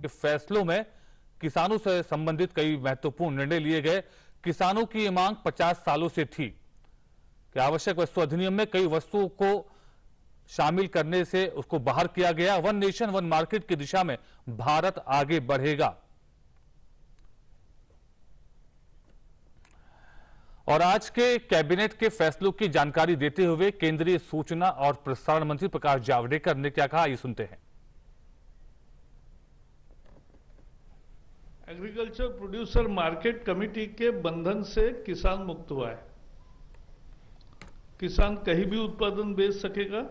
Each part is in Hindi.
के फैसलों में किसानों से संबंधित कई महत्वपूर्ण निर्णय लिए गए। किसानों की ये मांग 50 सालों से थी कि आवश्यक वस्तु अधिनियम में कई वस्तुओं को शामिल करने से उसको बाहर किया गया। वन नेशन वन मार्केट की दिशा में भारत आगे बढ़ेगा। और आज के कैबिनेट के फैसलों की जानकारी देते हुए केंद्रीय सूचना और प्रसारण मंत्री प्रकाश जावड़ेकर ने क्या कहा, ये सुनते हैं। एग्रीकल्चर प्रोड्यूसर मार्केट कमेटी के बंधन से किसान मुक्त हुआ है। किसान कहीं भी उत्पादन बेच सकेगा।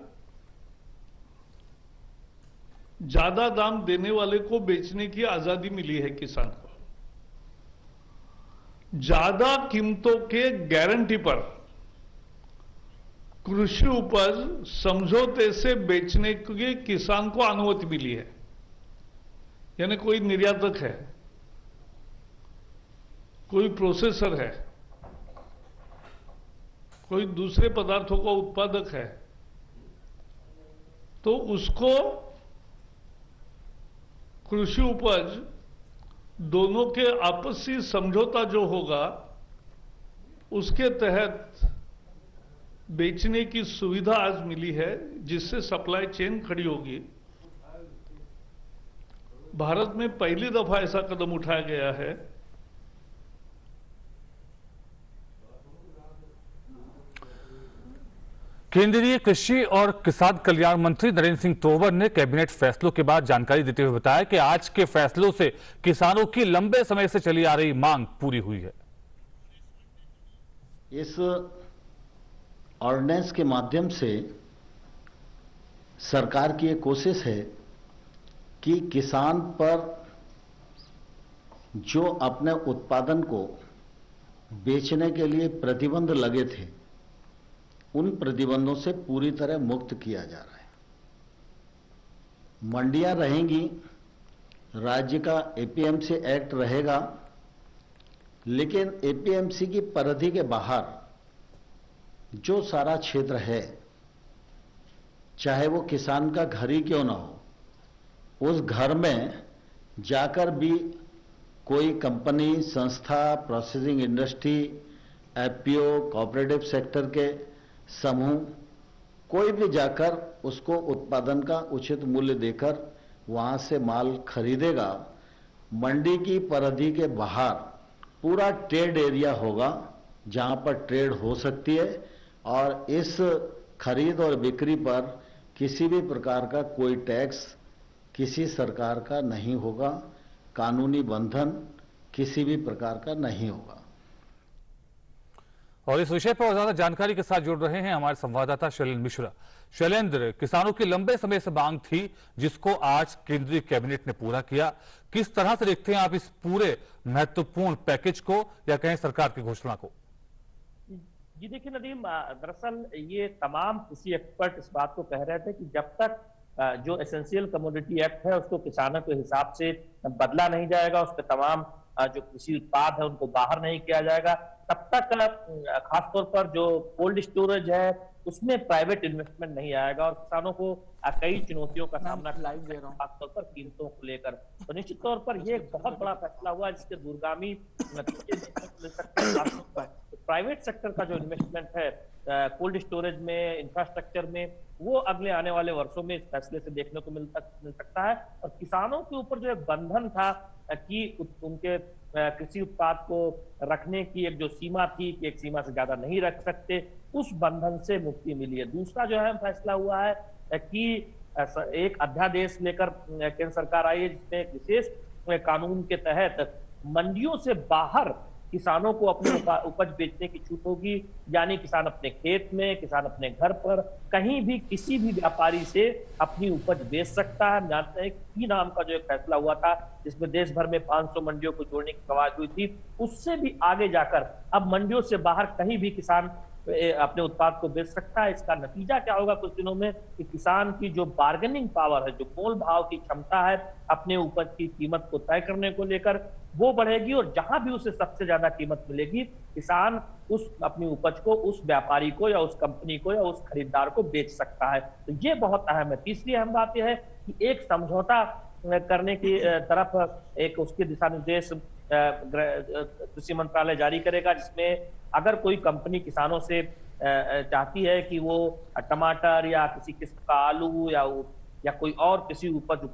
ज्यादा दाम देने वाले को बेचने की आजादी मिली है किसान को। ज्यादा कीमतों के गारंटी पर कृषि उपज समझौते से बेचने की किसान को अनुमति मिली है। यानी कोई निर्यातक है, कोई प्रोसेसर है, कोई दूसरे पदार्थों का उत्पादक है, तो उसको कृषि उपज दोनों के आपसी समझौता जो होगा उसके तहत बेचने की सुविधा आज मिली है, जिससे सप्लाई चेन खड़ी होगी। भारत में पहली दफा ऐसा कदम उठाया गया है। केंद्रीय कृषि और किसान कल्याण मंत्री नरेंद्र सिंह तोमर ने कैबिनेट फैसलों के बाद जानकारी देते हुए बताया कि आज के फैसलों से किसानों की लंबे समय से चली आ रही मांग पूरी हुई है। इस ऑर्डिनेंस के माध्यम से सरकार की एक कोशिश है कि किसान पर जो अपने उत्पादन को बेचने के लिए प्रतिबंध लगे थे, उन प्रतिबंधों से पूरी तरह मुक्त किया जा रहा है। मंडियां रहेंगी, राज्य का एपीएमसी एक्ट रहेगा, लेकिन एपीएमसी की परिधि के बाहर जो सारा क्षेत्र है, चाहे वो किसान का घर ही क्यों ना हो, उस घर में जाकर भी कोई कंपनी, संस्था, processing industry, FPO, cooperative sector के समूह, कोई भी जाकर उसको उत्पादन का उचित मूल्य देकर वहां से माल खरीदेगा। मंडी की परिधि के बाहर पूरा ट्रेड एरिया होगा जहां पर ट्रेड हो सकती है, और इस खरीद और बिक्री पर किसी भी प्रकार का कोई टैक्स किसी सरकार का नहीं होगा। कानूनी बंधन किसी भी प्रकार का नहीं होगा। और इस विषय पर और ज्यादा जानकारी के साथ जुड़ रहे हैं हमारे संवाददाता शैलेंद्र मिश्रा। शैलेंद्र, किसानों की लंबे समय से मांग थी जिसको आज केंद्रीय कैबिनेट ने पूरा किया। किस तरह से देखते हैं आप इस पूरे महत्वपूर्ण पैकेज को, या कहें सरकार की घोषणा को? जी देखिए नदीम, दरअसल ये तमाम कृषि एक्सपर्ट इस बात को कह रहे थे कि जब तक जो एसेंशियल कमोडिटी एक्ट है उसको किसानों के हिसाब से बदला नहीं जाएगा, उस पर तमाम जो कृषि उत्पाद है उनको बाहर नहीं किया जाएगा, तब तक खासतौर पर जो कोल्ड स्टोरेज है उसमें प्राइवेट इन्वेस्टमेंट नहीं आएगा और किसानों को कई चुनौतियों का सामना खासतौर पर कीमतों को लेकर। तो निश्चित तौर पर यह एक बहुत बड़ा फैसला हुआ जिसके दूरगामी प्राइवेट सेक्टर का जो इन्वेस्टमेंट है कोल्ड स्टोरेज में, इंफ्रास्ट्रक्चर में, वो अगले आने वाले वर्षों में इस फैसले से देखने को मिल सकता है। और किसानों के ऊपर जो एक बंधन था कि उनके कृषि उत्पाद को रखने की एक जो सीमा थी कि एक सीमा से ज्यादा नहीं रख सकते, उस बंधन से मुक्ति मिली है। दूसरा जो है फैसला हुआ है कि एक अध्यादेश लेकर केंद्र सरकार आई है जिसमें एक विशेष कानून के तहत मंडियों से बाहर किसानों को अपने उपज बेचने की छूट होगी। यानी किसान अपने खेत में, किसान अपने घर पर कहीं भी किसी भी व्यापारी से अपनी उपज बेच सकता है। हम जानते हैं कि नाम का जो एक फैसला हुआ था जिसमें देश भर में 500 मंडियों को जोड़ने की कवायद हुई थी, उससे भी आगे जाकर अब मंडियों से बाहर कहीं भी किसान अपने उत्पाद को बेच सकता है। इसका नतीजा क्या होगा कुछ दिनों में कि किसान की जो बार्गेनिंग पावर है, जो मोल भाव की क्षमता है अपने उपज की कीमत को तय करने को लेकर, वो बढ़ेगी और जहां भी उसे सबसे ज्यादा कीमत मिलेगी किसान उस अपनी उपज को उस व्यापारी को या उस कंपनी को या उस खरीदार को बेच सकता है। तो ये बहुत अहम है। तीसरी अहम बात यह है कि एक समझौता करने की तरफ एक उसके दिशा निर्देश कृषि मंत्रालय जारी करेगा, जिसमें अगर कोई कंपनी किसानों से चाहती है कि वो टमाटर या किसी किस्म का आलू या कोई और कृषि उपज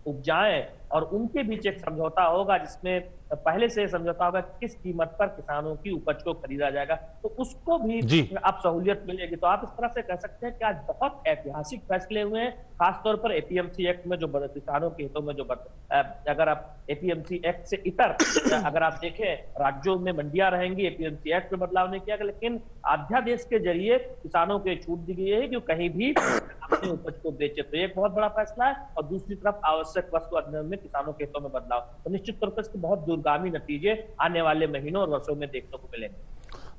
उपजाएं, और उनके बीच एक समझौता होगा जिसमें पहले से समझौता होगा किस कीमत पर किसानों की उपज को खरीदा जाएगा, तो उसको भी अब सहूलियत मिलेगी। तो आप इस तरह से कह सकते हैं कि आज बहुत ऐतिहासिक फैसले हुए हैं, खासतौर पर एपीएमसी एक्ट में जो किसानों के हितों में जो अगर आप एपीएमसी एक्ट से इतर अगर आप देखें राज्यों में मंडियां रहेंगी, एपीएमसी एक्ट में बदलाव नहीं किया गया, लेकिन अध्यादेश के जरिए किसानों को छूट दी गई है कि कहीं भी अपनी उपज को बेचे। तो एक बहुत बड़ा फैसला है, और दूसरी तरफ आवश्यक वस्तु अधिनियम में किसानों के हितों में बदलाव, तो निश्चित तौर पर इसके बहुत दूरगामी नतीजे आने वाले महीनों और वर्षों में देखने को मिलेंगे।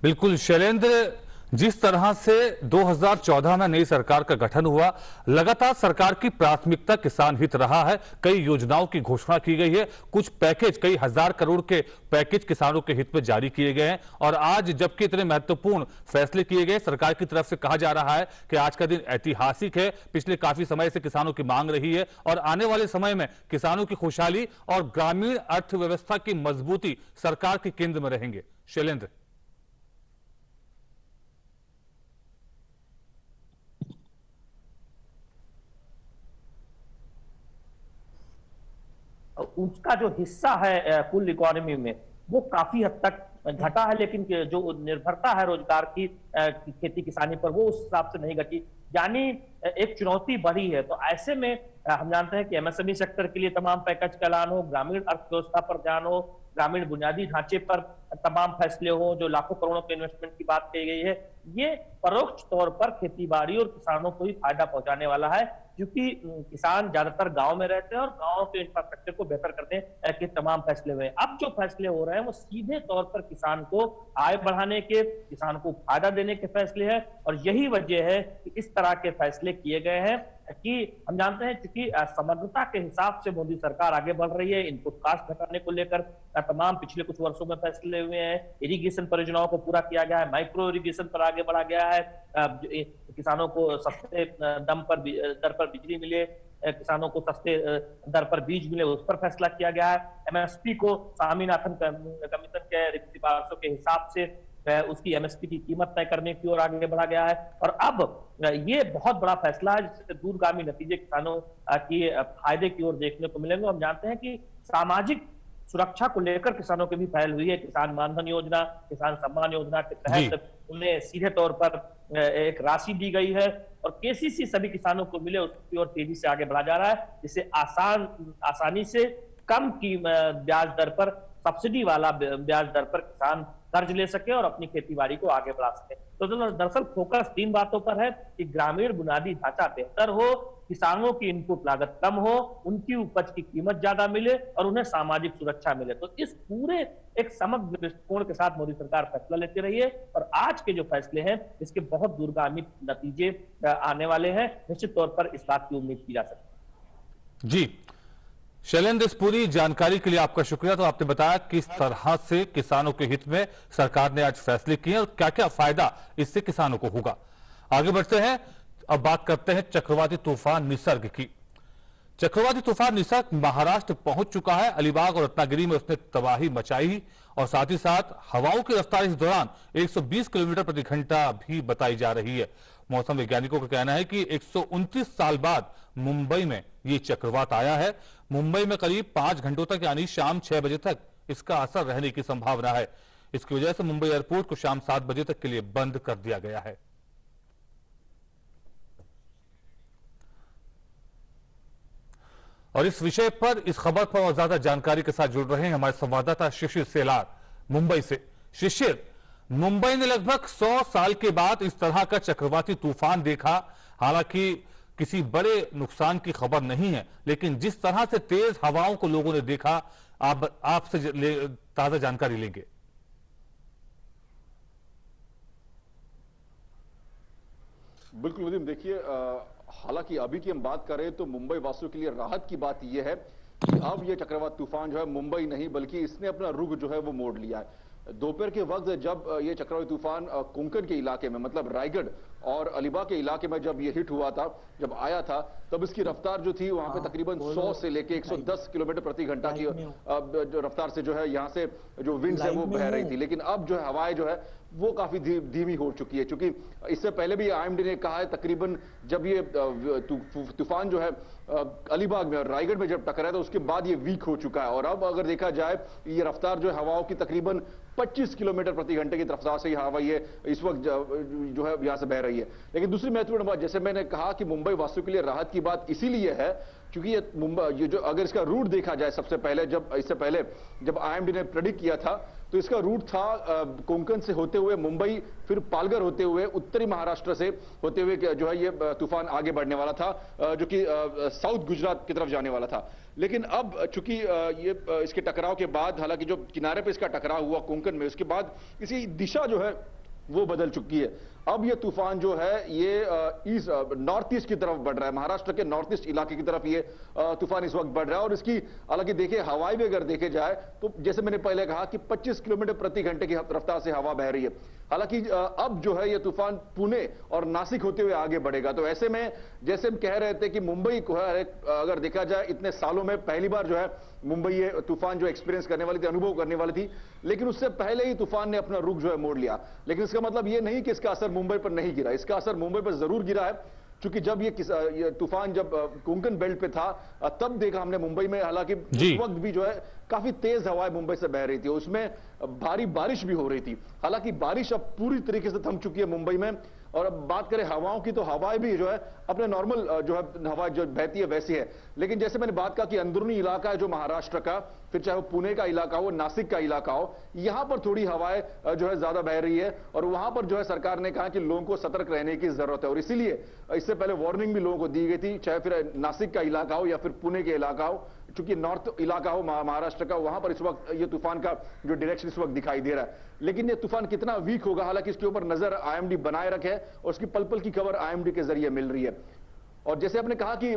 बिल्कुल शैलेंद्र, जिस तरह से 2014 में नई सरकार का गठन हुआ, लगातार सरकार की प्राथमिकता किसान हित रहा है। कई योजनाओं की घोषणा की गई है, कुछ पैकेज, कई हजार करोड़ के पैकेज किसानों के हित में जारी किए गए हैं, और आज जबकि इतने महत्वपूर्ण फैसले किए गए, सरकार की तरफ से कहा जा रहा है कि आज का दिन ऐतिहासिक है। पिछले काफी समय से किसानों की मांग रही है, और आने वाले समय में किसानों की खुशहाली और ग्रामीण अर्थव्यवस्था की मजबूती सरकार के केंद्र में रहेंगे। शैलेंद्र, उसका जो हिस्सा है कुल इकोनॉमी में वो काफी हद तक घटा है, लेकिन जो निर्भरता है रोजगार की खेती किसानी पर, वो उस हिसाब से नहीं घटी, यानी एक चुनौती बढ़ी है। तो ऐसे में हम जानते हैं कि एमएसएमई सेक्टर के लिए तमाम पैकेज का ऐलान हो, ग्रामीण अर्थव्यवस्था पर ध्यान हो, ग्रामीण बुनियादी ढांचे पर तमाम फैसले हो, जो लाखों करोड़ों के इन्वेस्टमेंट की बात कही गई है, ये परोक्ष तौर पर खेतीबाड़ी और किसानों को ही फायदा पहुंचाने वाला है, क्योंकि किसान ज्यादातर गांव में रहते हैं और गांव के इंफ्रास्ट्रक्चर को बेहतर करने के तमाम फैसले हुए हैं। अब जो फैसले हो रहे हैं वो सीधे तौर पर किसान को आय बढ़ाने के, किसान को फायदा देने के फैसले हैं, और यही वजह है कि इस तरह के फैसले किए गए हैं कि हम जानते हैं क्योंकि समग्रता के हिसाब से मोदी सरकार आगे बढ़ रही है। इनपुट कॉस्ट घटाने को लेकर तमाम पिछले कुछ वर्षों में फैसले हुए हैं, इरिगेशन परियोजनाओं को पूरा किया गया है, माइक्रो इरिगेशन पर आगे बढ़ा गया है, किसानों को सस्ते दर पर बिजली मिले, किसानों को सस्ते दर पर बीज मिले, उस पर फैसला किया गया है। एमएसपी को स्वामीनाथन कमीशन के सिफारिशों के हिसाब से उसकी एमएसपी की कीमत तय करने की ओर आगे बढ़ा गया है, और अब ये बहुत बड़ा फैसला है जिससे दूरगामी नतीजे किसानों की फायदे की ओर देखने को मिलेंगे। हम जानते हैं कि सामाजिक सुरक्षा को लेकर किसानों की भी पहल हुई है। किसान मानधन योजना, किसान सम्मान योजना के तहत उन्हें सीधे तौर पर एक राशि दी गई है, और केसीसी सभी किसानों को मिले उसकी ओर तेजी से आगे बढ़ा जा रहा है, जिससे आसानी से कम की ब्याज दर पर, सब्सिडी वाला ब्याज दर पर किसान कर्ज ले सके और अपनी खेतीबाड़ी को आगे बढ़ा सके। तो दरअसल फोकस 3 बातों पर है कि ग्रामीण बुनियादी ढांचा बेहतर हो, किसानों की इनपुट लागत कम हो, उनकी उपज की कीमत ज्यादा मिले, और उन्हें सामाजिक सुरक्षा मिले। तो इस पूरे एक समग्र दृष्टिकोण के साथ मोदी सरकार फैसला लेती रही है, और आज के जो फैसले हैं इसके बहुत दूरगामी नतीजे आने वाले हैं। निश्चित तौर पर इस बात की उम्मीद की जा सकती है। जी शैलेंद्र, इस पूरी जानकारी के लिए आपका शुक्रिया। तो आपने बताया किस तरह से किसानों के हित में सरकार ने आज फैसले किए और क्या क्या फायदा इससे किसानों को होगा। आगे बढ़ते हैं, अब बात करते हैं चक्रवाती तूफान निसर्ग की। चक्रवाती तूफान निसर्ग महाराष्ट्र पहुंच चुका है। अलीबाग और रत्नागिरी में उसने तबाही मचाई, और साथ ही साथ हवाओं की रफ्तार इस दौरान 120 किलोमीटर प्रति घंटा भी बताई जा रही है। मौसम वैज्ञानिकों का कहना है कि 129 साल बाद मुंबई में ये चक्रवात आया है। मुंबई में करीब 5 घंटों तक यानी शाम 6 बजे तक इसका असर रहने की संभावना है। इसकी वजह से मुंबई एयरपोर्ट को शाम 7 बजे तक के लिए बंद कर दिया गया है। और इस विषय पर, इस खबर पर और ज्यादा जानकारी के साथ जुड़ रहे हैं हमारे संवाददाता शिशिर सेलार मुंबई से। शिशिर, मुंबई ने लगभग 100 साल के बाद इस तरह का चक्रवाती तूफान देखा। हालांकि किसी बड़े नुकसान की खबर नहीं है, लेकिन जिस तरह से तेज हवाओं को लोगों ने देखा, आपसे ताजा जानकारी लेंगे। बिल्कुल वदीम, देखिए हालांकि अभी की हम बात करें तो मुंबई वासियों के लिए राहत की बात यह है कि अब यह चक्रवात तूफान जो है मुंबई नहीं बल्कि इसने अपना रुख जो है वो मोड़ लिया है। दोपहर के वक्त जब ये चक्रवाती तूफान कोंकण के इलाके में मतलब रायगढ़ और अलीबाग के इलाके में जब ये हिट हुआ था, जब आया था, तब इसकी रफ्तार जो थी वहां पे तकरीबन 100 से लेके 110 किलोमीटर प्रति घंटा की जो रफ्तार से जो है यहाँ से जो विंड है वो बह रही थी। लेकिन अब जो है हवाएं जो है वो काफी धीमी हो चुकी है, क्योंकि इससे पहले भी आईएमडी ने कहा है तकरीबन जब ये तूफान जो है अलीबाग में और रायगढ़ में जब टकराया तो उसके बाद ये वीक हो चुका है। और अब अगर देखा जाए ये रफ्तार जो है हवाओं की तकरीबन 25 किलोमीटर प्रति घंटे की रफ्तार से यह हवा ये इस वक्त जो है यहां से बह रही है। लेकिन दूसरी महत्वपूर्ण बात, जैसे मैंने कहा कि मुंबई वासियों के लिए राहत की बात इसीलिए है क्योंकि ये मुंबई ये जो अगर इसका रूट देखा जाए सबसे पहले, इससे पहले जब आईएमडी ने प्रेडिक्ट किया था तो इसका रूट था कोंकण से होते हुए मुंबई, फिर पालघर होते हुए उत्तरी महाराष्ट्र से होते हुए जो है ये तूफान आगे बढ़ने वाला था, जो कि साउथ गुजरात की तरफ जाने वाला था। लेकिन अब चूंकि ये इसके टकराव के बाद, हालांकि जो किनारे पे इसका टकराव हुआ कोंकण में, उसके बाद इसकी दिशा जो है वो बदल चुकी है। अब ये तूफान जो है ये नॉर्थ ईस्ट की तरफ बढ़ रहा है, महाराष्ट्र के नॉर्थ ईस्ट इलाके की तरफ ये तूफान इस वक्त बढ़ रहा है। और इसकी हालांकि देखिए हवाएं भी अगर देखे जाए तो जैसे मैंने पहले कहा कि 25 किलोमीटर प्रति घंटे की रफ्तार से हवा बह रही है। हालांकि अब जो है ये तूफान पुणे और नासिक होते हुए आगे बढ़ेगा। तो ऐसे में जैसे हम कह रहे थे कि मुंबई को है, अगर देखा जाए इतने सालों में पहली बार जो है मुंबई ये तूफान जो एक्सपीरियंस करने वाली थी, अनुभव करने वाली थी, लेकिन उससे पहले ही तूफान ने अपना रुख जो है मोड़ लिया। लेकिन इसका मतलब ये नहीं कि इसका असर मुंबई पर नहीं गिरा, इसका असर मुंबई पर जरूर गिरा है, क्योंकि जब ये तूफान जब कोंकण बेल्ट पे था तब देखा हमने मुंबई में, हालांकि उस वक्त भी जो है काफी तेज हवाएं मुंबई से बह रही थी, उसमें भारी बारिश भी हो रही थी। हालांकि बारिश अब पूरी तरीके से थम चुकी है मुंबई में। और अब बात करें हवाओं की तो हवाएं भी जो है अपने नॉर्मल जो है हवा जो बहती है वैसी है। लेकिन जैसे मैंने बात कहा कि अंदरूनी इलाका है जो महाराष्ट्र का, फिर चाहे वो पुणे का इलाका हो, नासिक का इलाका हो, यहां पर थोड़ी हवाएं जो है ज्यादा बह रही है। और वहां पर जो है सरकार ने कहा कि लोगों को सतर्क रहने की जरूरत है, और इसीलिए इससे पहले वार्निंग भी लोगों को दी गई थी, चाहे फिर नासिक का इलाका हो या फिर पुणे के इलाका हो, चूंकि नॉर्थ इलाका हो महाराष्ट्र का, वहां पर इस वक्त ये तूफान का जो डायरेक्शन इस वक्त दिखाई दे रहा है। लेकिन ये तूफान कितना वीक होगा, हालांकि इसके ऊपर नजर आईएमडी बनाए रखे और उसकी पल पल की खबर आईएमडी के जरिए मिल रही है। और जैसे आपने कहा कि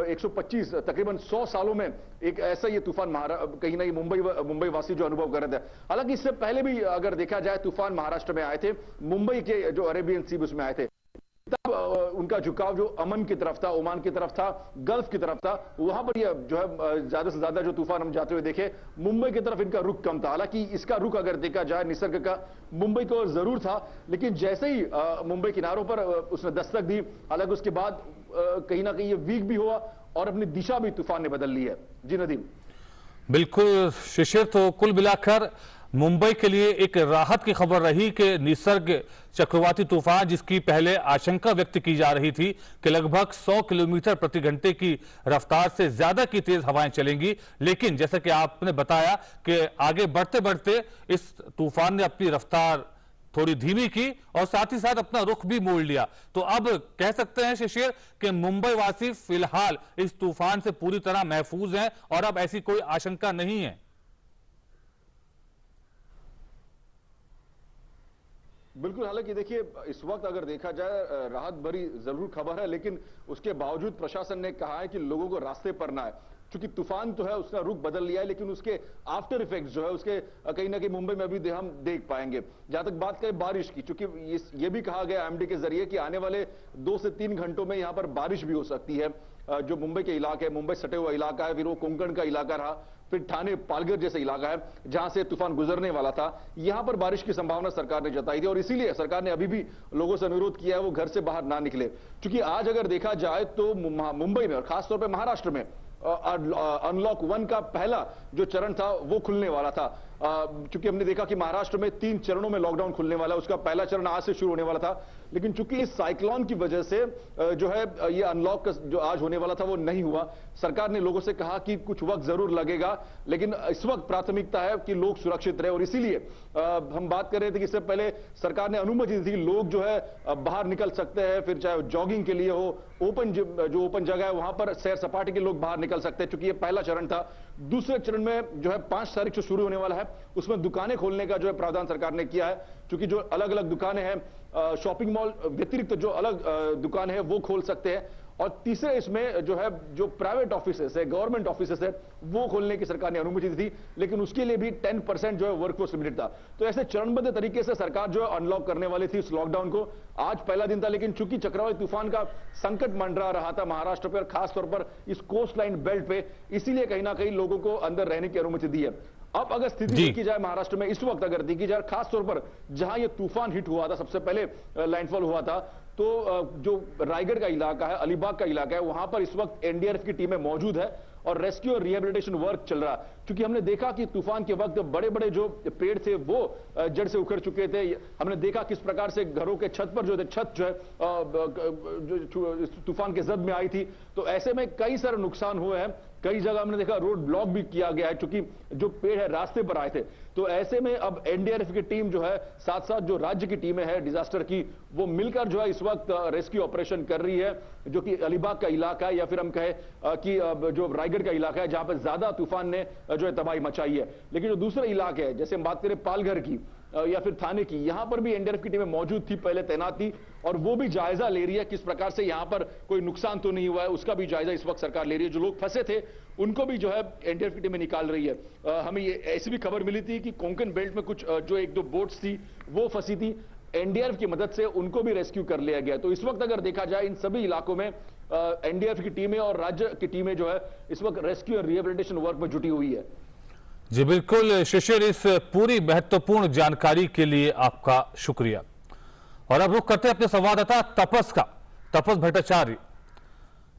125 तकरीबन 100 सालों में एक ऐसा ये तूफान कहीं ना कहीं मुंबई वासी जो अनुभव कर रहे थे। हालांकि इससे पहले भी अगर देखा जाए तूफान महाराष्ट्र में आए थे, मुंबई के जो अरेबियन सी उसमें आए थे, तब उनका झुकाव जो अमन की तरफ था, ओमान की तरफ था, गल्फ की तरफ था, वहां पर ये जो है ज्यादा से ज्यादा जो तूफान हम जाते हुए देखे, मुंबई की तरफ इनका रुख कम था। हालांकि इसका रुख अगर देखा जाए निसर्ग का मुंबई को जरूर था, लेकिन जैसे ही मुंबई किनारों पर उसने दस्तक दी, हालांकि उसके बाद कहीं ना कहीं ये वीक भी हुआ और अपनी दिशा भी तूफान ने बदल ली है। जी नदीम। बिल्कुल शिशिर, तो कुल मिलाकर मुंबई के लिए एक राहत की खबर रही कि निसर्ग चक्रवाती तूफान, जिसकी पहले आशंका व्यक्त की जा रही थी कि लगभग 100 किलोमीटर प्रति घंटे की रफ्तार से ज्यादा की तेज हवाएं चलेंगी, लेकिन जैसा कि आपने बताया कि आगे बढ़ते बढ़ते इस तूफान ने अपनी रफ्तार थोड़ी धीमी की और साथ ही साथ अपना रुख भी मोड़ लिया। तो अब कह सकते हैं शिशिर कि मुंबई वासी फिलहाल इस तूफान से पूरी तरह महफूज हैं और अब ऐसी कोई आशंका नहीं है। बिल्कुल, हालांकि देखिए इस वक्त अगर देखा जाए राहत भरी जरूर खबर है, लेकिन उसके बावजूद प्रशासन ने कहा है कि लोगों को रास्ते पर ना है, क्योंकि तूफान तो है उसका रुख बदल लिया है, लेकिन उसके आफ्टर इफेक्ट्स जो है उसके कहीं ना कहीं मुंबई में अभी हम देख पाएंगे। जहां तक बात करें बारिश की, चूंकि ये भी कहा गया एमडी के जरिए कि आने वाले 2 से 3 घंटों में यहां पर बारिश भी हो सकती है। जो मुंबई के इलाके है, मुंबई सटे हुआ इलाका है, फिर वो कोंकण का इलाका रहा, फिर ठाणे पालघर जैसा इलाका है जहां से तूफान गुजरने वाला था, यहां पर बारिश की संभावना सरकार ने जताई थी। और इसीलिए सरकार ने अभी भी लोगों से अनुरोध किया है वो घर से बाहर ना निकले, क्योंकि आज अगर देखा जाए तो मुंबई में और खासतौर पर महाराष्ट्र में अनलॉक 1 का पहला जो चरण था वो खुलने वाला था। चूंकि हमने देखा कि महाराष्ट्र में 3 चरणों में लॉकडाउन खुलने वाला है, उसका पहला चरण आज से शुरू होने वाला था, लेकिन चूंकि इस साइक्लोन की वजह से जो है ये अनलॉक जो आज होने वाला था वो नहीं हुआ। सरकार ने लोगों से कहा कि कुछ वक्त जरूर लगेगा, लेकिन इस वक्त प्राथमिकता है कि लोग सुरक्षित रहे। और इसीलिए हम बात कर रहे थे कि इससे पहले सरकार ने अनुमति दी थी लोग जो है बाहर निकल सकते हैं, फिर चाहे जॉगिंग के लिए हो, जो ओपन जगह है वहां पर सैर सपाटे के लोग बाहर निकल सकते हैं, क्योंकि ये पहला चरण था। दूसरे चरण में जो है 5 तारीख से शुरू होने वाला है, उसमें दुकानें खोलने का जो है प्रावधान सरकार ने किया है, क्योंकि जो अलग अलग दुकानें हैं शॉपिंग मॉल व्यतिरिक्त जो अलग दुकान है वो खोल सकते हैं। और तीसरे इसमें जो है जो प्राइवेट ऑफिसेस है, गवर्नमेंट ऑफिसेस है, वो खोलने की सरकार ने अनुमति दी थी, लेकिन उसके लिए भी 10% जो है वर्कफोर्स लिमिटेड था। तो ऐसे चरणबद्ध तरीके से सरकार जो है अनलॉक करने वाली थी इस लॉकडाउन को। आज पहला दिन था, लेकिन चूंकि चक्रवाती तूफान का संकट मंडरा रहा था महाराष्ट्र पर, खासतौर पर इस कोस्ट लाइन बेल्ट पे, इसीलिए कहीं ना कहीं लोगों को अंदर रहने की अनुमति दी है। अब अगर स्थिति देखी जाए महाराष्ट्र में इस वक्त अगर देखी जाए, खासतौर पर जहां ये तूफान हिट हुआ था, सबसे पहले लैंडफॉल हुआ था, तो जो रायगढ़ का इलाका है, अलीबाग का इलाका है, वहां पर इस वक्त एनडीआरएफ की टीमें मौजूद है और रेस्क्यू और रिहेबिलिटेशन वर्क चल रहा है। क्योंकि हमने देखा कि तूफान के वक्त बड़े बड़े जो पेड़ थे वो जड़ से उखड़ चुके थे। हमने देखा किस प्रकार से घरों के छत पर जो थे, छत जो है जो तूफान के जद में आई थी। तो ऐसे में कई सारे नुकसान हुए हैं। कई जगह हमने देखा रोड ब्लॉक भी किया गया है, क्योंकि जो पेड़ है रास्ते पर आए थे। तो ऐसे में अब एनडीआरएफ की टीम जो है, साथ साथ जो राज्य की टीमें हैं डिजास्टर की, वो मिलकर जो है इस वक्त रेस्क्यू ऑपरेशन कर रही है, जो कि अलीबाग का इलाका है या फिर हम कहें कि जो रायगढ़ का इलाका है, जहां पर ज्यादा तूफान ने जो है तबाही मचाई है। लेकिन जो दूसरे इलाके हैं, जैसे हम बात करें पालघर की या फिर थाने की, यहां पर भी एनडीआरएफ की टीमें मौजूद थी, पहले तैनात थी, और वो भी जायजा ले रही है किस प्रकार से यहां पर कोई नुकसान तो नहीं हुआ है, उसका भी जायजा इस वक्त सरकार ले रही है। जो लोग फंसे थे उनको भी जो है एनडीआरएफ की टीमें निकाल रही है। हमें ये ऐसी भी खबर मिली थी कि कोंकण बेल्ट में कुछ जो एक दो बोट्स थी वो फंसी थी, एनडीआरएफ की मदद से उनको भी रेस्क्यू कर लिया गया। तो इस वक्त अगर देखा जाए इन सभी इलाकों में एनडीआरएफ की टीमें और राज्य की टीमें जो है इस वक्त रेस्क्यू और रिहेबिलिटेशन वर्क में जुटी हुई है। जी बिल्कुल शिशिर, इस पूरी महत्वपूर्ण जानकारी के लिए आपका शुक्रिया। और अब रुख करते हैं अपने संवाददाता तपस का, तपस भट्टाचार्य।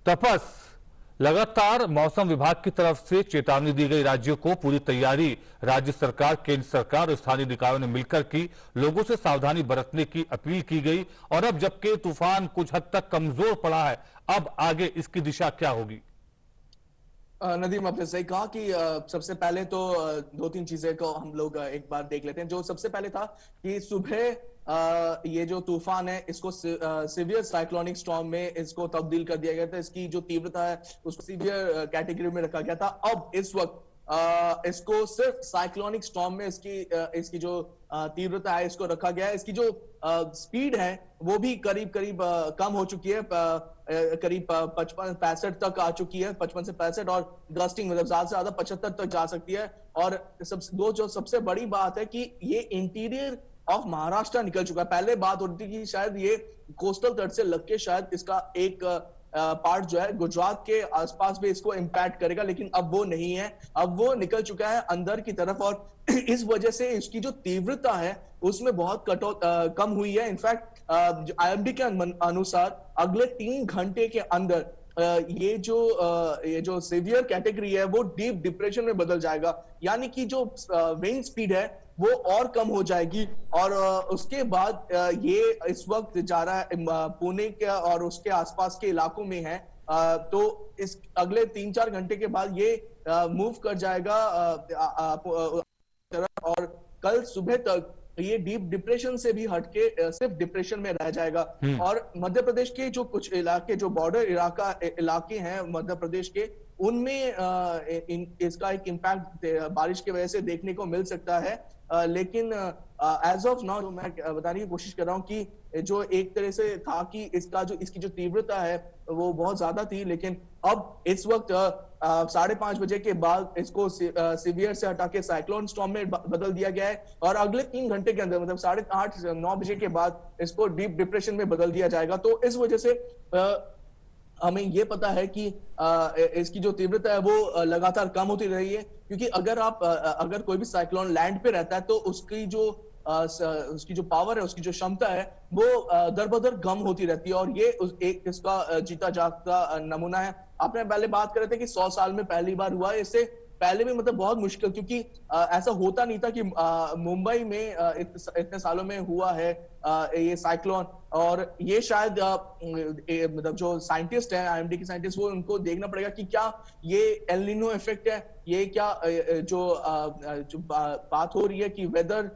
तपस, लगातार मौसम विभाग की तरफ से चेतावनी दी गई, राज्यों को पूरी तैयारी, राज्य सरकार, केंद्र सरकार और स्थानीय निकायों ने मिलकर की, लोगों से सावधानी बरतने की अपील की गई। और अब जबकि तूफान कुछ हद तक कमजोर पड़ा है, अब आगे इसकी दिशा क्या होगी? नदीम, आपने सही कहा कि सबसे पहले तो दो तीन चीजें को हम लोग एक बार देख लेते हैं। जो सबसे पहले था कि सुबह ये जो तूफान है इसको सीवियर साइक्लोनिक स्टॉर्म में इसको तब्दील कर दिया गया था। इसकी जो तीव्रता है उसको सीवियर कैटेगरी में रखा गया था। अब इस वक्त इसको सिर्फ साइक्लोनिक स्टॉर्म में इसकी जो तीव्रता है इसको रखा गया है। इसकी जो स्पीड है वो भी करीब करीब कम हो चुकी है, करीब 55-65 तक आ चुकी है, 55 से 65, और गस्टिंग मतलब ज्यादा से ज्यादा 75 तक जा सकती है। और जो सबसे बड़ी बात है कि ये इंटीरियर ऑफ महाराष्ट्र निकल चुका है। पहले बात होती थी कि शायद ये कोस्टल तट से लग के शायद इसका एक पार्ट जो है गुजरात के आसपास भी इसको इम्पैक्ट करेगा, लेकिन अब वो नहीं है, अब वो निकल चुका है अंदर की तरफ। और इस वजह से इसकी जो तीव्रता है उसमें बहुत कम हुई है। इनफैक्ट आईएमडी के अनुसार अगले 3 घंटे के अंदर ये जो सीवियर कैटेगरी है वो डीप डिप्रेशन में बदल जाएगा, यानी कि जो विंड स्पीड है वो और कम हो जाएगी। और उसके बाद ये इस वक्त जा रहा है पुणे के और उसके आसपास के इलाकों में है। तो इस अगले 3-4 घंटे के बाद ये मूव कर जाएगा और कल सुबह तक ये डीप डिप्रेशन से भी हटके सिर्फ डिप्रेशन में रह जाएगा। और मध्य प्रदेश के जो कुछ इलाके, जो बॉर्डर इलाके हैं मध्य प्रदेश के, उनमें इसका एक इम्पैक्ट बारिश की वजह से देखने को मिल सकता है। लेकिन एज ऑफ नाउ मैं बताने की कोशिश कर रहा हूं कि जो एक तरह से था कि इसकी जो तीव्रता है वो बहुत ज्यादा थी, लेकिन अब इस वक्त 5:30 बजे के बाद इसको सीवियर से हटा के साइक्लोन स्टॉर्म में बदल दिया गया है। और अगले 3 घंटे के अंदर मतलब 8:30-9 बजे के बाद इसको डीप डिप्रेशन में बदल दिया जाएगा। तो इस वजह से हमें ये पता है कि इसकी जो तीव्रता है वो लगातार कम होती रही है, क्योंकि अगर कोई भी साइक्लोन लैंड पे रहता है तो उसकी जो पावर है, उसकी जो क्षमता है वो दर बदर कम होती रहती है। और ये एक इसका जीता जागता नमूना है। आपने पहले बात कर रहे थे कि 100 साल में पहली बार हुआ है, इससे पहले भी मतलब बहुत मुश्किल, क्योंकि ऐसा होता नहीं था कि मुंबई में इतने सालों में हुआ है ये साइक्लोन। और ये शायद मतलब जो साइंटिस्ट हैं, आईएमडी के साइंटिस्ट, वो उनको देखना पड़ेगा कि क्या ये एल नीनो इफेक्ट है, ये क्या जो बात हो रही है कि वेदर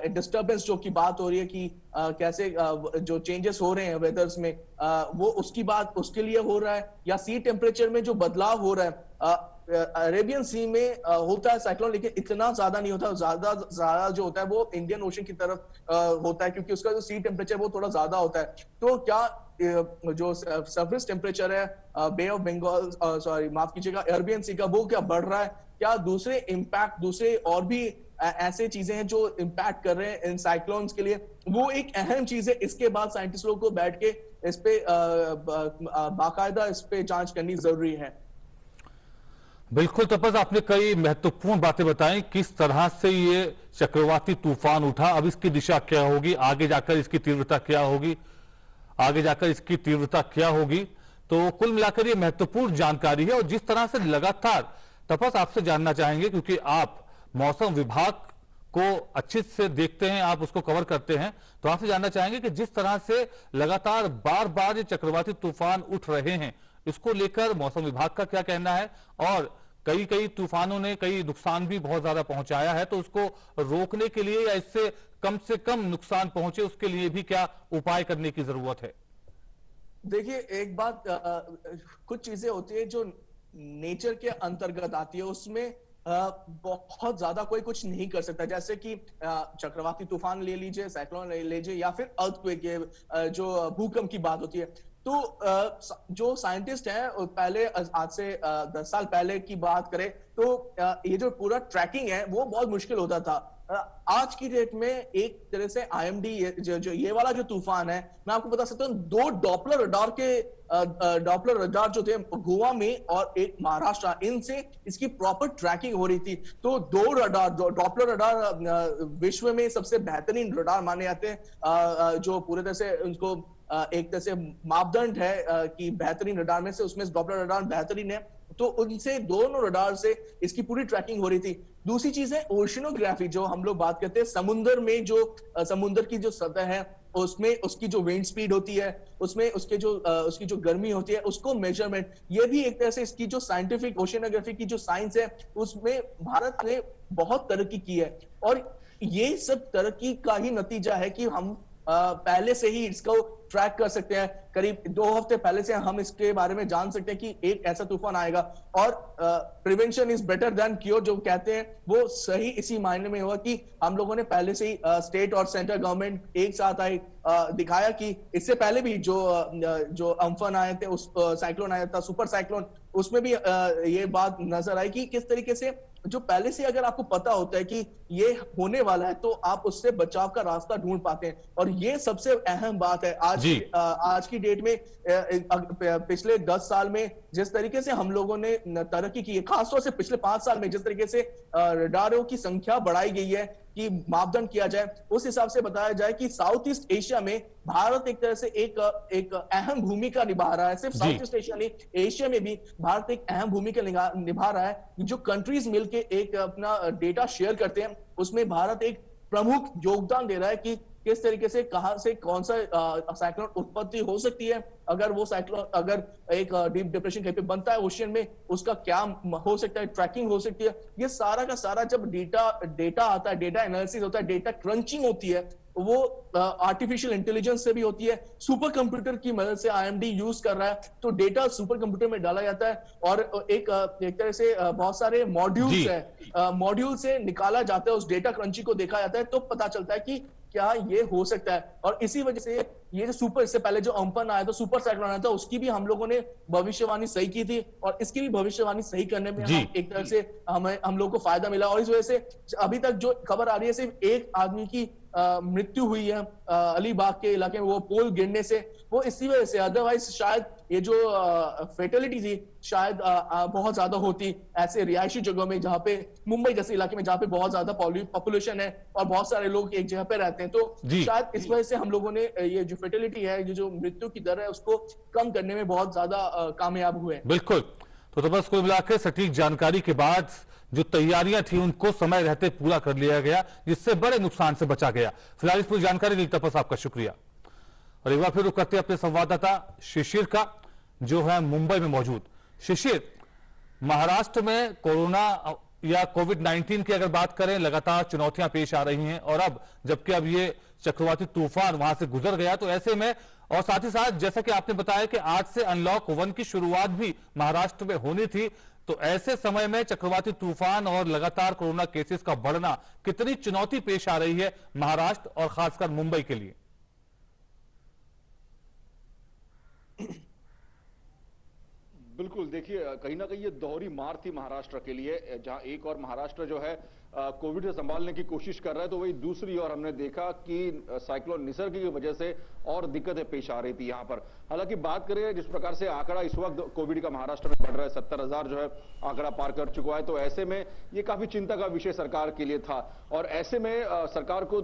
डिस्टर्बेंस जो की बात हो रही है कि कैसे जो चेंजेस हो रहे हैं वेदर्स में, वो उसकी बात उसके लिए हो रहा है, या सी टेम्परेचर में जो बदलाव हो रहा है। अरेबियन सी में होता है साइक्लोन, लेकिन इतना ज्यादा नहीं होता। ज्यादा जो होता है वो इंडियन ओशन की तरफ होता है, क्योंकि उसका जो सी टेम्परेचर वो थोड़ा ज्यादा होता है। तो क्या जो सरफेस टेम्परेचर है बे ऑफ बंगाल, सॉरी माफ कीजिएगा, अरेबियन सी का, वो क्या बढ़ रहा है, क्या दूसरे इम्पैक्ट, दूसरे और भी ऐसे चीजें हैं जो इम्पैक्ट कर रहे हैं इन साइक्लोन्स के लिए, वो एक अहम चीज है। इसके बाद साइंटिस्ट लोग को बैठ के इस पे बाकायदा इस पे जांच करनी जरूरी है। बिल्कुल तपस, आपने कई महत्वपूर्ण बातें बताई, किस तरह से ये चक्रवाती तूफान उठा, अब इसकी दिशा क्या होगी, आगे जाकर इसकी तीव्रता क्या होगी, आगे जाकर इसकी तीव्रता क्या होगी। तो कुल मिलाकर ये महत्वपूर्ण जानकारी है। और जिस तरह से लगातार तपस आपसे जानना चाहेंगे, क्योंकि आप मौसम विभाग को अच्छे से देखते हैं, आप उसको कवर करते हैं, तो आपसे जानना चाहेंगे कि जिस तरह से लगातार बार बार ये चक्रवाती तूफान उठ रहे हैं, इसको लेकर मौसम विभाग का क्या कहना है, और कई कई तूफानों ने कई नुकसान भी बहुत ज्यादा पहुंचाया है, तो उसको रोकने के लिए या इससे से कम नुकसान पहुंचे उसके लिए भी क्या उपाय करने की जरूरत है? देखिए, एक बात, कुछ चीजें होती है जो नेचर के अंतर्गत आती है, उसमें बहुत ज्यादा कोई कुछ नहीं कर सकता। जैसे कि चक्रवाती तूफान ले लीजिए, साइक्लोन ले लीजिए, या फिर अर्थक्वेक, जो भूकंप की बात होती है। तो जो साइंटिस्ट हैं, पहले आज से 10 साल पहले की बात करें तो ये जो पूरा ट्रैकिंग है वो बहुत मुश्किल होता था। आज की डेट में एक तरह से IMD, जो ये वाला जो तूफान है, मैं आपको बता सकता हूँ, 2 डॉपलर रडार जो थे गोवा में और एक महाराष्ट्र, इनसे इसकी प्रॉपर ट्रैकिंग हो रही थी। तो 2 रडार, डॉपलर रडार विश्व में सबसे बेहतरीन रडार माने जाते हैं, जो पूरे तरह से उनको एक तरह से मापदंड है कि बेहतरीन रडार में से, उसमें डॉपलर रडार बेहतरीन है। तो उनसे, दोनों रडार से इसकी पूरी ट्रैकिंग हो रही थी। दूसरी चीज है ओशिनोग्राफी, जो हम लोग बात करते हैं समुद्र में, जो समुद्र की जो सतह है उसमें उसकी जो विंड स्पीड होती है, उसमें उसकी जो गर्मी होती है, उसको मेजरमेंट, ये भी एक तरह से इसकी जो साइंटिफिक ओशिनोग्राफी की जो साइंस है, उसमें भारत ने बहुत तरक्की की है। और ये सब तरक्की का ही नतीजा है कि हम पहले से ही इसको ट्रैक कर सकते हैं। करीब 2 हफ्ते पहले से हम इसके बारे में जान सकते हैं कि एक ऐसा तूफान आएगा। और prevention is better than cure जो कहते हैं, वो सही इसी मायने में हुआ कि हम लोगों ने पहले से ही स्टेट और सेंट्रल गवर्नमेंट एक साथ आई, दिखाया कि इससे पहले भी जो अम्फन आए थे, उस साइक्लोन आया था, सुपर साइक्लोन, उसमें भी ये बात नजर आई कि किस तरीके से जो पहले से अगर आपको पता होता है कि ये होने वाला है, तो आप उससे बचाव का रास्ता ढूंढ पाते हैं। और ये सबसे अहम बात है आज की डेट में। पिछले 10 साल में जिस तरीके से हम लोगों ने तरक्की की है, खासतौर से पिछले 5 साल में जिस तरीके से रडारों की संख्या बढ़ाई गई है कि मापदंड किया जाए, उस हिसाब से बताया जाए कि साउथ ईस्ट एशिया में भारत एक तरह से एक अहम भूमिका निभा रहा है। सिर्फ साउथ ईस्ट एशिया नहीं, एशिया में भी भारत एक अहम भूमिका निभा रहा है। जो कंट्रीज मिलके एक अपना डेटा शेयर करते हैं, उसमें भारत एक प्रमुख योगदान दे रहा है कि किस तरीके से, कहां से कौन सा साइक्लोन उत्पत्ति हो सकती है, अगर वो साइक्लोन अगर एक डीप डिप्रेशन कहीं पे बनता है ओशियन में, उसका क्या हो सकता है, ट्रैकिंग हो सकती है। ये सारा का सारा जब डेटा आता है, डेटा एनालिसिस होता है, डेटा क्रंचिंग होती है, वो आर्टिफिशियल इंटेलिजेंस से भी होती है। सुपर कंप्यूटर की मदद से IMD यूज कर रहा है, तो डेटा सुपर कंप्यूटर में डाला जाता है और एक तरह से बहुत सारे मॉड्यूल्स है, मॉड्यूल से निकाला जाता है, उस डेटा क्रंचिंग को देखा जाता है, तो पता चलता है कि क्या ये हो सकता है। और इसी वजह से ये जो इससे पहले जो अम्फन आया था, सुपर साइक्लोन आया था, उसकी भी हम लोगों ने भविष्यवाणी सही की थी, और इसकी भी भविष्यवाणी सही करने में हम एक तरह से हम लोग को फायदा मिला। और इस वजह से अभी तक जो खबर आ रही है, सिर्फ एक आदमी की मृत्यु हुई है अलीबाग के इलाके में, वो पोल गिरने से, वो इसी वजह से। अदरवाइज शायद ये जो फेटेलिटी थी शायद बहुत ज्यादा होती ऐसे रिहायशी जगहों में, जहां पे मुंबई जैसे इलाके में जहां पे बहुत ज्यादा पॉपुलेशन है और बहुत सारे लोग एक जगह पे रहते हैं। तो शायद इस वजह से हम लोगों ने ये जो फेटेलिटी है, ये जो मृत्यु की दर है, उसको कम करने में बहुत ज्यादा कामयाब हुए। बिल्कुल। तो बस कुल मिलाकर सटीक जानकारी के बाद जो तैयारियां थी उनको समय रहते पूरा कर लिया गया, जिससे बड़े नुकसान से बचा गया। फिलहाल इस पूरी जानकारी के लिए तपस आपका शुक्रिया। और एक बार फिर रुक करते हैं अपने संवाददाता शिशिर का, जो है मुंबई में मौजूद। शिशिर, महाराष्ट्र में कोरोना या कोविड-19 की अगर बात करें, लगातार चुनौतियां पेश आ रही हैं, और अब जबकि अब ये चक्रवाती तूफान वहां से गुजर गया, तो ऐसे में, और साथ ही साथ जैसा कि आपने बताया कि आज से अनलॉक 1 की शुरुआत भी महाराष्ट्र में होनी थी, तो ऐसे समय में चक्रवाती तूफान और लगातार कोरोना केसेस का बढ़ना कितनी चुनौती पेश आ रही है महाराष्ट्र और खासकर मुंबई के लिए? बिल्कुल, देखिए कहीं ना कहीं ये दोहरी मार थी महाराष्ट्र के लिए, जहां एक और महाराष्ट्र जो है कोविड से संभालने की कोशिश कर रहा है, तो वही दूसरी ओर हमने देखा कि साइक्लोन निसर्ग की वजह से और दिक्कतें पेश आ रही थी यहां पर। हालांकि बात करें जिस प्रकार से आंकड़ा इस वक्त कोविड का महाराष्ट्र में बढ़ रहा है, 70,000 जो है आंकड़ा पार कर चुका है, तो ऐसे में ये काफी चिंता का विषय सरकार के लिए था और ऐसे में सरकार को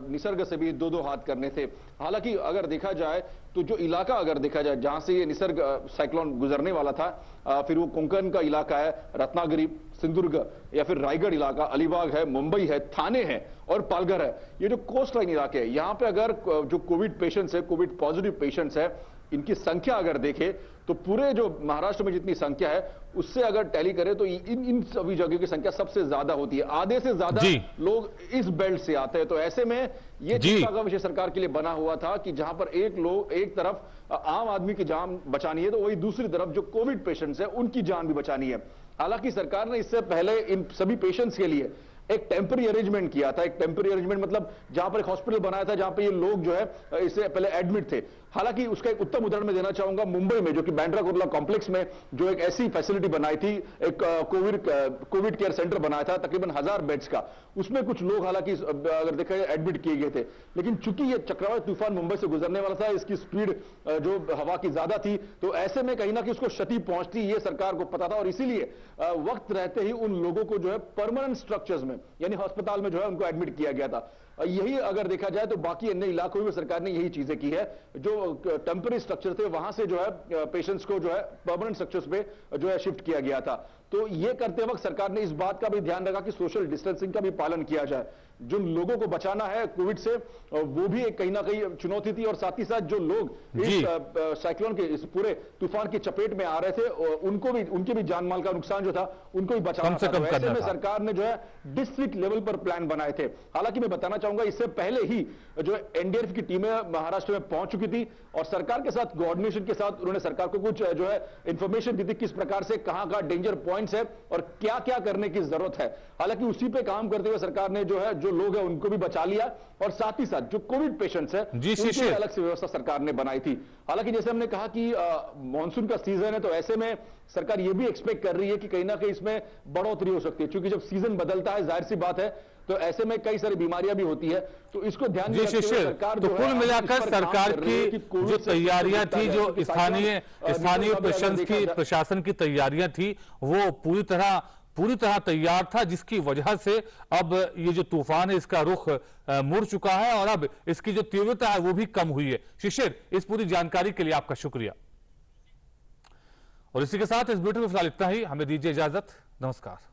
निसर्ग से भी दो हाथ करने थे। हालांकि अगर देखा जाए तो जो इलाका अगर देखा जाए जहां से ये निसर्ग साइक्लोन गुजरने वाला था, फिर वो कोंकण का इलाका है, रत्नागिरी, सिंधुदुर्ग या फिर रायगढ़ इलाका, अलीबाग है, मुंबई है, थाने है और पालघर है, ये जो कोस्ट लाइन इलाके हैं, यहां पे अगर जो कोविड पेशेंट्स है, कोविड पॉजिटिव पेशेंट्स है, इनकी संख्या अगर देखें तो पूरे जो महाराष्ट्र में जितनी संख्या है उससे अगर टैली करें तो इन सभी जगह की संख्या सबसे ज्यादा होती है। आधे से ज्यादा लोग इस बेल्ट से आते हैं। तो ऐसे में ये चिंता का विषय सरकार के लिए बना हुआ था कि जहां पर एक तरफ आम आदमी की जान बचानी है तो वही दूसरी तरफ जो कोविड पेशेंट्स है उनकी जान भी बचानी है। हालांकि सरकार ने इससे पहले इन सभी पेशेंट्स के लिए एक टेम्पररी अरेंजमेंट किया था। एक टेम्पररी अरेंजमेंट मतलब जहां पर एक हॉस्पिटल बनाया था जहां पर ये लोग जो है इससे पहले एडमिट थे। हालांकि उसका एक उत्तम उदाहरण मैं देना चाहूंगा, मुंबई में जो कि बैंड्रा कुर्ला कॉम्प्लेक्स में जो एक ऐसी फैसिलिटी बनाई थी, एक कोविड केयर सेंटर बनाया था तकरीबन 1000 बेड्स का, उसमें कुछ लोग हालांकि अगर देखा जाए एडमिट किए गए थे, लेकिन चूंकि ये चक्रवाती तूफान मुंबई से गुजरने वाला था, इसकी स्पीड जो हवा की ज्यादा थी, तो ऐसे में कहीं ना कहीं उसको क्षति पहुंचती ये सरकार को पता था और इसीलिए वक्त रहते ही उन लोगों को जो है परमानेंट स्ट्रक्चर्स में यानी अस्पताल में जो है उनको एडमिट किया गया था। यही अगर देखा जाए तो बाकी अन्य इलाकों में सरकार ने यही चीजें की है, जो टेम्पररी स्ट्रक्चर थे वहां से जो है पेशेंट्स को जो है परमानेंट स्ट्रक्चर्स पे जो है शिफ्ट किया गया था। तो ये करते वक्त सरकार ने इस बात का भी ध्यान रखा कि सोशल डिस्टेंसिंग का भी पालन किया जाए। जो लोगों को बचाना है कोविड से वो भी एक कहीं ना कहीं चुनौती थी और साथ ही साथ जो लोग इस साइक्लोन के इस पूरे तूफान की चपेट में आ रहे थे उनके भी जान माल का नुकसान जो था उनको भी बचाना था। तो ऐसे में सरकार ने जो है डिस्ट्रिक्ट लेवल पर प्लान बनाए थे। हालांकि मैं बताना चाहूंगा इससे पहले ही जो एनडीआरएफ की टीमें महाराष्ट्र में पहुंच चुकी थी और सरकार के साथ कोऑर्डिनेशन के साथ उन्होंने सरकार को कुछ जो है इंफॉर्मेशन दी थी किस प्रकार से कहां डेंजर पॉइंट्स है और क्या क्या करने की जरूरत है। हालांकि उसी पे काम करते हुए सरकार ने जो है जो लोग हैं उनको भी बचा लिया और साथ ही साथ जो कोविड पेशेंट्स है उनकी अलग से व्यवस्था सरकार ने बनाई थी। हालांकि जैसे हमने कहा कि मॉनसून का सीजन है तो ऐसे में सरकार ये भी एक्सपेक्ट कर रही है कि कहीं ना कहीं इसमें बढ़ोतरी हो सकती है, क्योंकि जब सीजन बदलता है जाहिर सी बात है तो ऐसे में कई सारी बीमारियां भी होती है, तो इसको ध्यान में रखते हुए सरकार तो कुल मिलाकर सरकार की जो तैयारियां थी, जो स्थानीय प्रशासन की तैयारियां थी वो पूरी तरह तैयार था, जिसकी वजह से अब ये जो तूफान है इसका रुख मुड़ चुका है और अब इसकी जो तीव्रता है वो भी कम हुई है। शिशिर, इस पूरी जानकारी के लिए आपका शुक्रिया। और इसी के साथ इस बुलेटिन में फिलहाल इतना ही, हमें दीजिए इजाजत, नमस्कार।